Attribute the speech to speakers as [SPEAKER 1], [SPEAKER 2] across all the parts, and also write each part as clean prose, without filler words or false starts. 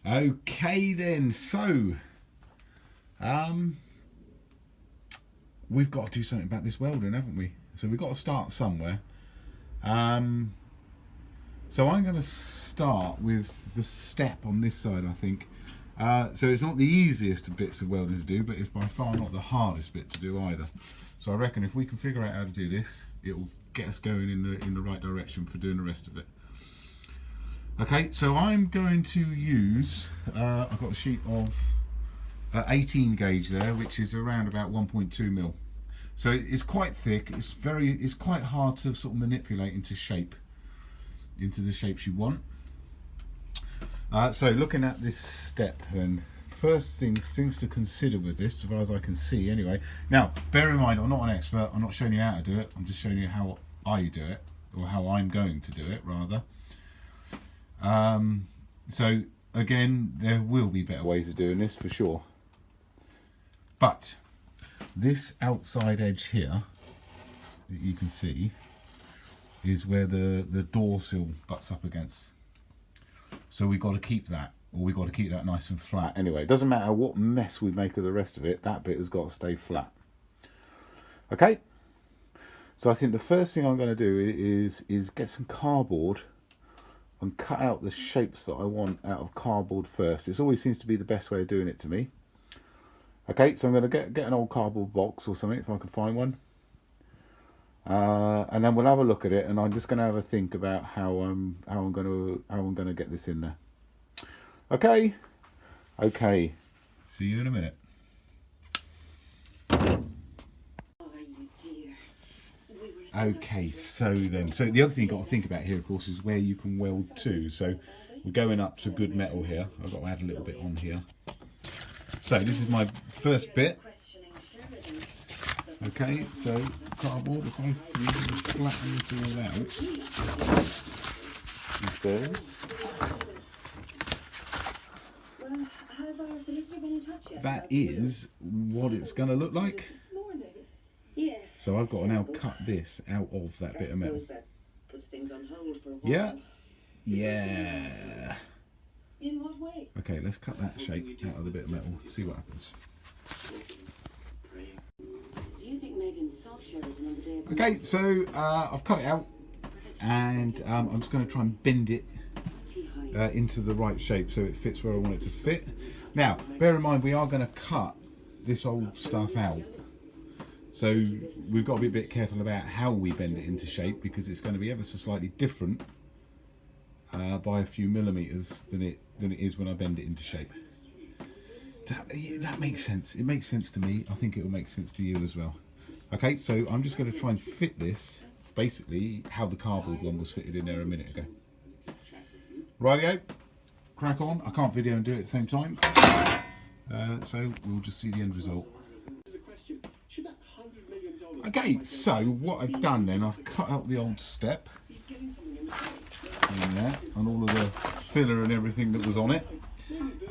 [SPEAKER 1] Okay then, so we've got to do something about this welding, haven't we? So we've got to start somewhere. So I'm going to start with the step on this side, I think. So it's not the easiest of bits of welding to do, but it's by far not the hardest bit to do either. So I reckon if we can figure out how to do this, it will get us going in the right direction for doing the rest of it. Okay, so I'm going to use, I've got a sheet of 18 gauge there, which is around about 1.2 mil. So it's quite thick. It's quite hard to sort of manipulate into the shapes you want. So looking at this step, then first things to consider with this, as far as I can see anyway. Now, bear in mind, I'm not an expert. I'm not showing you how to do it. I'm just showing you how I do it, or how I'm going to do it rather. So again, there will be better ways of doing this for sure. But this outside edge here that you can see is where the door sill butts up against. So we've got to keep that, or we've got to keep that nice and flat. Anyway, it doesn't matter what mess we make of the rest of it, that bit has got to stay flat. Okay, so I think the first thing I'm going to do is get some cardboard and cut out the shapes that I want out of cardboard first. This always seems to be the best way of doing it to me. Okay, so I'm going to get an old cardboard box or something if I can find one, and then we'll have a look at it, and I'm just going to have a think about how I'm going to get this in there. Okay, see you in a minute. Okay, so the other thing you've got to think about here, of course, is where you can weld to. So we're going up to good metal here. I've got to add a little bit on here. So this is my first bit. Okay, so cardboard, if I flatten this all out, he says, that is what it's going to look like. So I've got to now cut this out of that bit of metal. Yeah.
[SPEAKER 2] In what way?
[SPEAKER 1] Okay, let's cut that shape out of the bit of metal, see what happens. Okay, so I've cut it out, and I'm just going to try and bend it into the right shape so it fits where I want it to fit. Now, bear in mind, we are going to cut this old stuff out. So we've got to be a bit careful about how we bend it into shape, because it's going to be ever so slightly different by a few millimeters than it is when I bend it into shape. That makes sense. It makes sense to me. I think it will make sense to you as well. Okay, so I'm just going to try and fit this basically how the cardboard one was fitted in there a minute ago. Rightio, crack on. I can't video and do it at the same time, so we'll just see the end result. Okay, so what I've done then, I've cut out the old step in there and all of the filler and everything that was on it.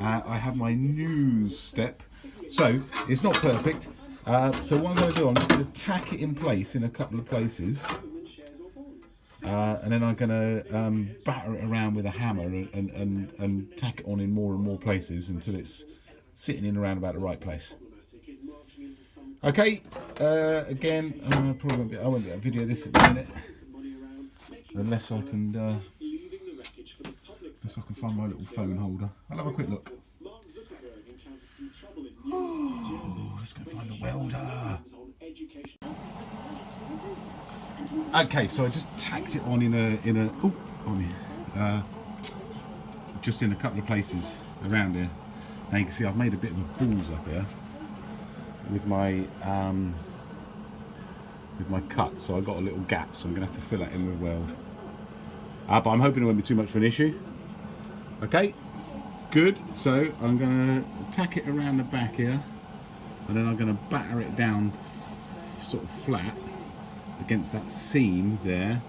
[SPEAKER 1] I have my new step, so it's not perfect. So what I'm going to do, I'm just going to tack it in place in a couple of places, and then I'm going to batter it around with a hammer and tack it on in more and more places until it's sitting in around about the right place. Okay, again, I won't be able to video this at the minute, unless I can find my little phone holder. I'll have a quick look. Oh, let's go find a welder. Okay, so I just tacked it on just in a couple of places around here. Now you can see I've made a bit of a balls up here with my cut, so I've got a little gap, so I'm gonna have to fill that in with weld. But I'm hoping it won't be too much of an issue. Okay, good. So I'm gonna tack it around the back here, and then I'm gonna batter it down sort of flat against that seam there,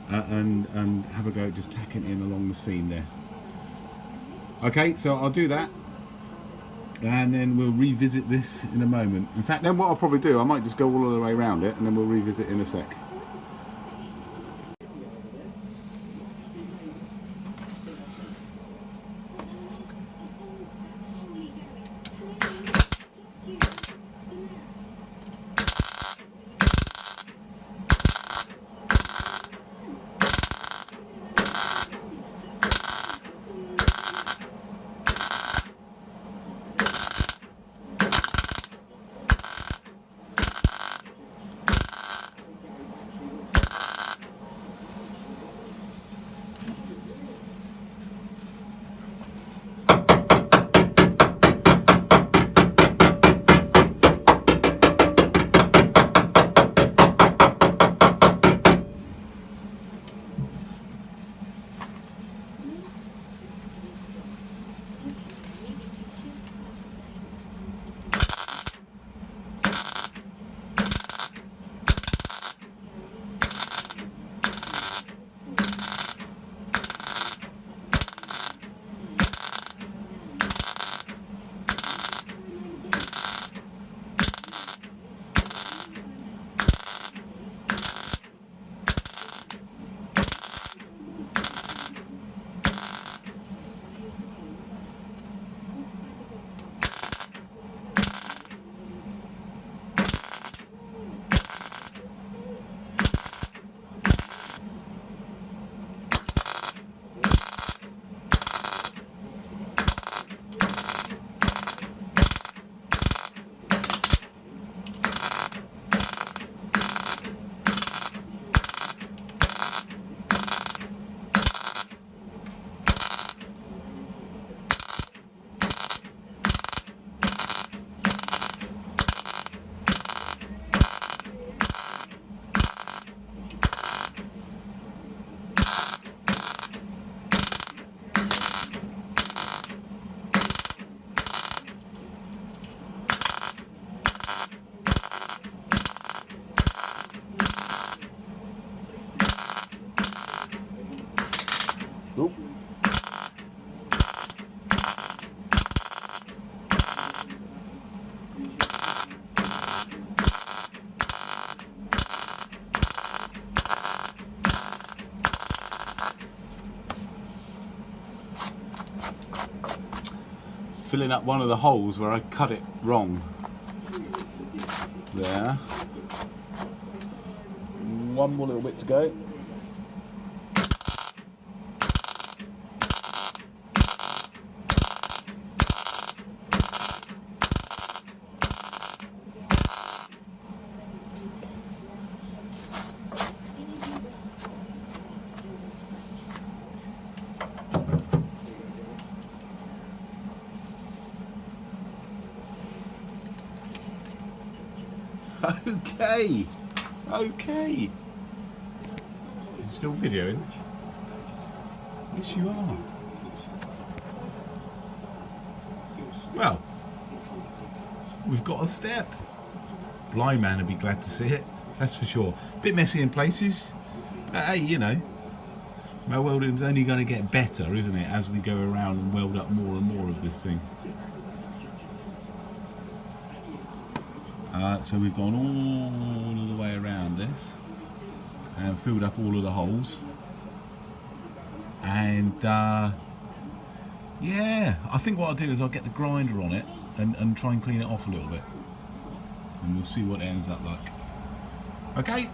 [SPEAKER 1] and have a go at just tacking it in along the seam there. Okay, so I'll do that, and then we'll revisit this in a moment. In fact, then what I'll probably do, I might just go all the way around it, and then we'll revisit in a sec. Oop. Filling up one of the holes where I cut it wrong. There. One more little bit to go. Okay, okay. You're still videoing? Yes, you are. Well, we've got a step. Blind man would be glad to see it, that's for sure. Bit messy in places, but hey, you know, my welding's only going to get better, isn't it, as we go around and weld up more and more of this thing. So we've gone all of the way around this and filled up all of the holes, and yeah, I think what I'll do is I'll get the grinder on it and try and clean it off a little bit, and we'll see what it ends up like. Okay,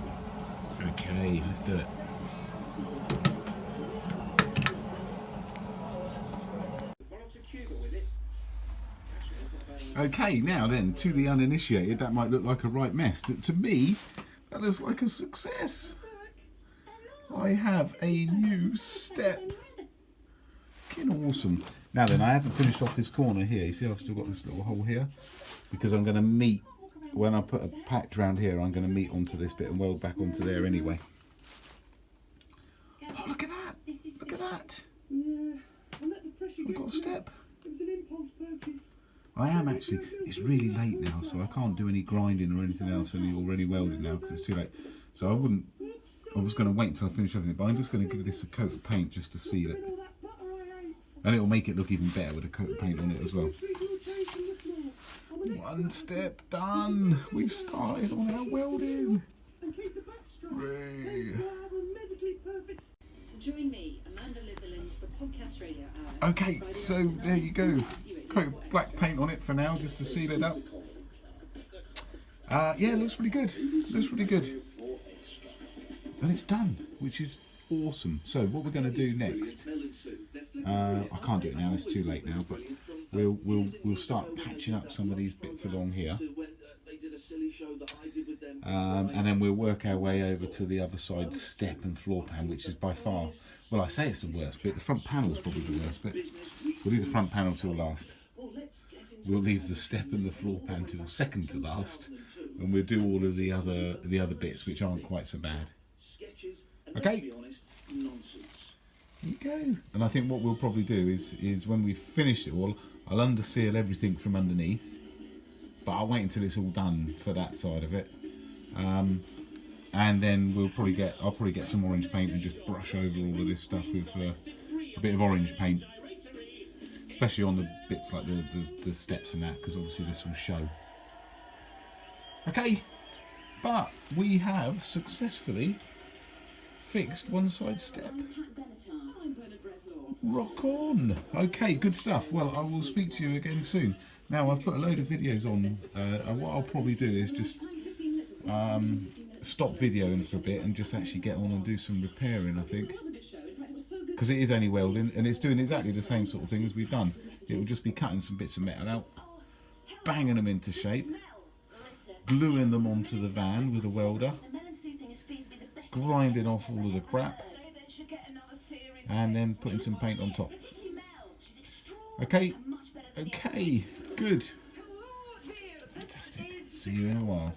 [SPEAKER 1] let's do it. Okay, now then, to the uninitiated, that might look like a right mess. To me, that looks like a success. I have a new step. Fucking awesome. Now then, I haven't finished off this corner here. You see I've still got this little hole here? Because I'm going to meet, when I put a patch around here, I'm going to meet onto this bit and weld back onto there anyway. Oh, look at that. Look at that. I've got a step. I am actually, it's really late now, so I can't do any grinding or anything else, and already welded now because it's too late. So I was going to wait until I finish everything, but I'm just going to give this a coat of paint just to seal it. And it'll make it look even better with a coat of paint on it as well. One step done. We've started on our welding. Hooray.
[SPEAKER 2] Join me, Amanda Litherland, for Podcast Radio Hour.
[SPEAKER 1] Okay, so there you go. Coat of black paint on it for now, just to seal it up. Yeah, it looks really good. Looks really good. And it's done, which is awesome. So what we're going to do next, I can't do it now, it's too late now, but we'll start patching up some of these bits along here, and then we'll work our way over to the other side step and floor pan, which is by far, well, I say it's the worst bit. The front panel is probably the worst bit. We'll leave the front panel till last. We'll leave the step and the floor pan till second to last, and we'll do all of the other bits which aren't quite so bad. Okay, there you go. And I think what we'll probably do is when we finish it all, I'll underseal everything from underneath, but I'll wait until it's all done for that side of it, and then I'll probably get some orange paint and just brush over all of this stuff with a bit of orange paint, especially on the bits like the steps and that, because obviously this will show. Okay, but we have successfully fixed one side step. Rock on. Okay, good stuff. Well, I will speak to you again soon. Now, I've put a load of videos on, and what I'll probably do is just stop videoing for a bit and just actually get on and do some repairing, I think. Because it is only welding, and it's doing exactly the same sort of thing as we've done. It will just be cutting some bits of metal out, banging them into shape, gluing them onto the van with a welder, grinding off all of the crap, and then putting some paint on top. Okay, good. Fantastic. See you in a while.